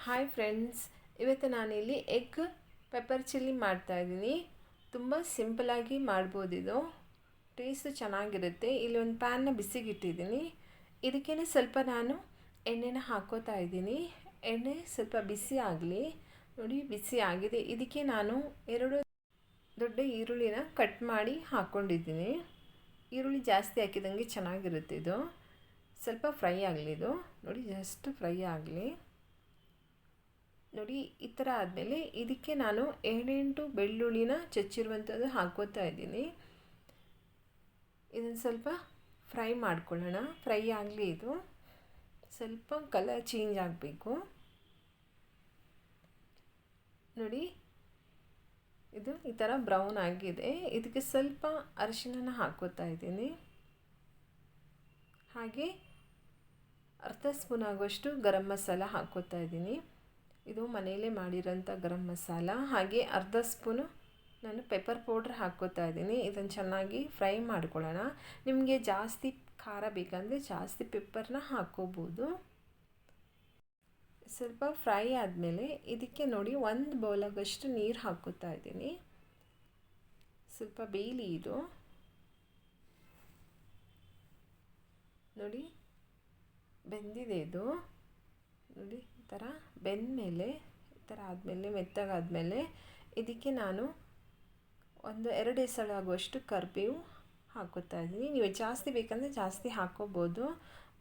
Hi friends, ಇವತ್ತು ನಾನಿಲ್ಲಿ egg pepper chilli ಮಾಡ್ತಾಯಿದ್ದೀನಿ. ತುಂಬ ಸಿಂಪಲಾಗಿ ಮಾಡ್ಬೋದಿದು, ಟೇಸ್ಟು ಚೆನ್ನಾಗಿರುತ್ತೆ. ಇಲ್ಲಿ ಒಂದು ಪ್ಯಾನ್ನ ಬಿಸಿಗಿಟ್ಟಿದ್ದೀನಿ. ಇದಕ್ಕೇ ಸ್ವಲ್ಪ ನಾನು ಎಣ್ಣೆನ ಹಾಕ್ಕೋತಾ ಇದ್ದೀನಿ. ಎಣ್ಣೆ ಸ್ವಲ್ಪ ಬಿಸಿ ಆಗಲಿ. ನೋಡಿ, ಬಿಸಿ ಆಗಿದೆ. ಇದಕ್ಕೆ ನಾನು 2 ದೊಡ್ಡ ಈರುಳ್ಳಿನ ಕಟ್ ಮಾಡಿ ಹಾಕ್ಕೊಂಡಿದ್ದೀನಿ. ಈರುಳ್ಳಿ ಜಾಸ್ತಿ ಹಾಕಿದಂಗೆ ಚೆನ್ನಾಗಿರುತ್ತೆ. ಇದು ಸ್ವಲ್ಪ ಫ್ರೈ ಆಗಲಿ. ಇದು ನೋಡಿ, ಜಸ್ಟ್ ಫ್ರೈ ಆಗಲಿ. ನೋಡಿ, ಈ ಥರ ಆದಮೇಲೆ ಇದಕ್ಕೆ ನಾನು 7-8 ಬೆಳ್ಳುಳ್ಳಿನ ಚಚ್ಚಿರುವಂಥದ್ದು ಹಾಕ್ಕೋತಾ ಇದ್ದೀನಿ. ಇದನ್ನು ಸ್ವಲ್ಪ ಫ್ರೈ ಮಾಡ್ಕೊಳ್ಳೋಣ. ಫ್ರೈ ಆಗಲಿ. ಇದು ಸ್ವಲ್ಪ ಕಲರ್ ಚೇಂಜ್ ಆಗಬೇಕು. ನೋಡಿ, ಇದು ಈ ಥರ ಬ್ರೌನ್ ಆಗಿದೆ. ಇದಕ್ಕೆ ಸ್ವಲ್ಪ ಅರಿಶಿನ ಹಾಕ್ಕೋತಾ ಇದ್ದೀನಿ. ಹಾಗೆ ಅರ್ಧ ಸ್ಪೂನ್ ಆಗುವಷ್ಟು ಗರಂ ಮಸಾಲ ಹಾಕ್ಕೋತಾ ಇದ್ದೀನಿ. ಇದು ಮನೆಯಲ್ಲೇ ಮಾಡಿರೋಂಥ ಗರಂ ಮಸಾಲ. ಹಾಗೆ ಅರ್ಧ ಸ್ಪೂನು ನಾನು ಪೆಪ್ಪರ್ ಪೌಡ್ರ್ ಹಾಕ್ಕೋತಾ ಇದ್ದೀನಿ. ಇದನ್ನು ಚೆನ್ನಾಗಿ ಫ್ರೈ ಮಾಡ್ಕೊಳ್ಳೋಣ. ನಿಮಗೆ ಜಾಸ್ತಿ ಖಾರ ಬೇಕಂದರೆ ಜಾಸ್ತಿ ಪೆಪ್ಪರ್ನ ಹಾಕ್ಕೋಬೋದು. ಸ್ವಲ್ಪ ಫ್ರೈ ಆದಮೇಲೆ ಇದಕ್ಕೆ ನೋಡಿ 1 ಬೌಲಾಗಷ್ಟು ನೀರು ಹಾಕ್ಕೋತಾ ಇದ್ದೀನಿ. ಸ್ವಲ್ಪ ಬೇಯಲಿ ಇದು. ನೋಡಿ, ಬೆಂದಿದೆ ಇದು. ನೋಡಿ, ಈ ಥರ ಬೆಂದಮೇಲೆ, ಈ ಥರ ಆದಮೇಲೆ, ಮೆತ್ತಗಾದಮೇಲೆ ಇದಕ್ಕೆ ನಾನು 1-2 ಎಸಳಾಗುವಷ್ಟು ಕರಿಬೇವು ಹಾಕ್ಕೋತಾ ಇದ್ದೀನಿ. ನೀವು ಜಾಸ್ತಿ ಬೇಕಂದರೆ ಜಾಸ್ತಿ ಹಾಕ್ಕೋಬೋದು.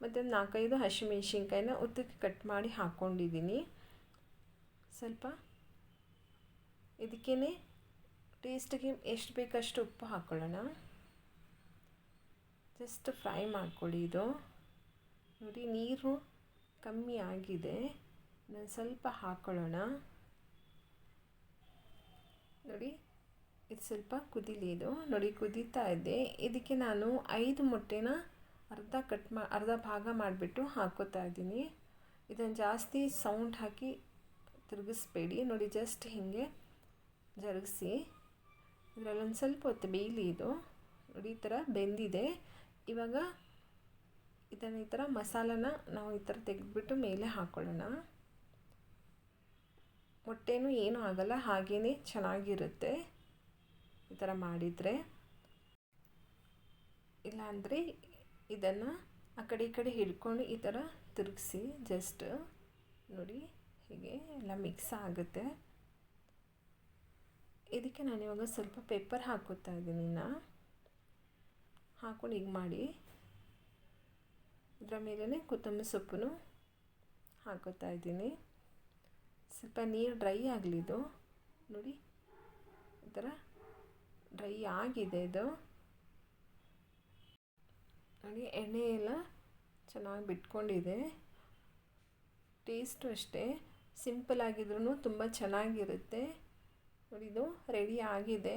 ಮತ್ತು 4-5 ಹಸಿಮೆಣ್ಸಿನ್ಕಾಯಿನ ಉದ್ದಕ್ಕೆ ಕಟ್ ಮಾಡಿ ಹಾಕ್ಕೊಂಡಿದ್ದೀನಿ. ಸ್ವಲ್ಪ ಇದಕ್ಕೇ ಟೇಸ್ಟಿಗೆ ಎಷ್ಟು ಬೇಕಷ್ಟು ಉಪ್ಪು ಹಾಕ್ಕೊಳ್ಳೋಣ. ಜಸ್ಟ್ ಫ್ರೈ ಮಾಡ್ಕೊಳ್ಳಿ. ಇದು ನೋಡಿ, ನೀರು ಕಮ್ಮಿ ಆಗಿದೆ. ನಾನು ಸ್ವಲ್ಪ ಹಾಕ್ಕೊಳ್ಳೋಣ. ನೋಡಿ, ಇದು ಸ್ವಲ್ಪ ಕುದೀಲಿ. ಇದು ನೋಡಿ, ಕುದೀತಾ ಇದೆ. ಇದಕ್ಕೆ ನಾನು 5 ಮೊಟ್ಟೆನ ಅರ್ಧ ಭಾಗ ಮಾಡಿಬಿಟ್ಟು ಹಾಕ್ಕೋತಾ ಇದ್ದೀನಿ. ಇದನ್ನು ಜಾಸ್ತಿ ಸೌಂಡ್ ಹಾಕಿ ತಿರುಗಿಸ್ಬೇಡಿ. ನೋಡಿ, ಜಸ್ಟ್ ಹೀಗೆ ಜರುಗಿಸಿ. ಇದರಲ್ಲೊಂದು ಸ್ವಲ್ಪ ಹೊತ್ತು ಬೇಯಲಿ. ಇದು ನೋಡಿ, ಈ ಥರ ಬೆಂದಿದೆ. ಇವಾಗ ಇದನ್ನು ಈ ಥರ ಮಸಾಲನ ನಾವು ಈ ಥರ ತೆಗೆದುಬಿಟ್ಟು ಮೇಲೆ ಹಾಕ್ಕೊಳ್ಳೋಣ. ಮೊಟ್ಟೆನೂ ಏನೂ ಆಗಲ್ಲ, ಹಾಗೇ ಚೆನ್ನಾಗಿರುತ್ತೆ ಈ ಥರ ಮಾಡಿದರೆ. ಇಲ್ಲಾಂದರೆ ಇದನ್ನು ಆ ಕಡೆ ಈ ಕಡೆ ಹಿಡ್ಕೊಂಡು ಈ ಥರ ತಿರುಗಿಸಿ. ಜಸ್ಟ್ ನೋಡಿ, ಹೀಗೆ ಎಲ್ಲ ಮಿಕ್ಸ್ ಆಗುತ್ತೆ. ಇದಕ್ಕೆ ನಾನು ಇವಾಗ ಸ್ವಲ್ಪ ಪೆಪ್ಪರ್ ಹಾಕ್ಕೋತಾ ಇದ್ದೀನಿ. ಹಾಕ್ಕೊಂಡು ಹೀಗೆ ಮಾಡಿ ಇದರ ಮೇಲೇ ಕೊತ್ತಂಬರಿ ಸೊಪ್ಪನ್ನು ಹಾಕ್ಕೋತಾ ಇದ್ದೀನಿ. ಸ್ವಲ್ಪ ನೀರು ಡ್ರೈ ಆಗಲಿ. ಇದು ನೋಡಿ, ಈ ಥರ ಡ್ರೈ ಆಗಿದೆ. ಇದು ನೋಡಿ, ಎಣ್ಣೆ ಎಲ್ಲ ಚೆನ್ನಾಗಿ ಬಿಟ್ಕೊಂಡಿದೆ. ಟೇಸ್ಟು ಅಷ್ಟೇ ಸಿಂಪಲ್ ಆಗಿದ್ರೂ ತುಂಬ ಚೆನ್ನಾಗಿರುತ್ತೆ. ನೋಡಿ, ಇದು ರೆಡಿ ಆಗಿದೆ.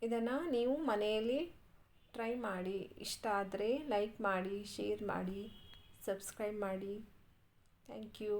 ಇದನ್ನು ನೀವು ಮನೆಯಲ್ಲಿ ಟ್ರೈ ಮಾಡಿ. ಇಷ್ಟ ಆದರೆ ಲೈಕ್ ಮಾಡಿ, ಶೇರ್ ಮಾಡಿ, ಸಬ್ಸ್ಕ್ರೈಬ್ ಮಾಡಿ. Thank you.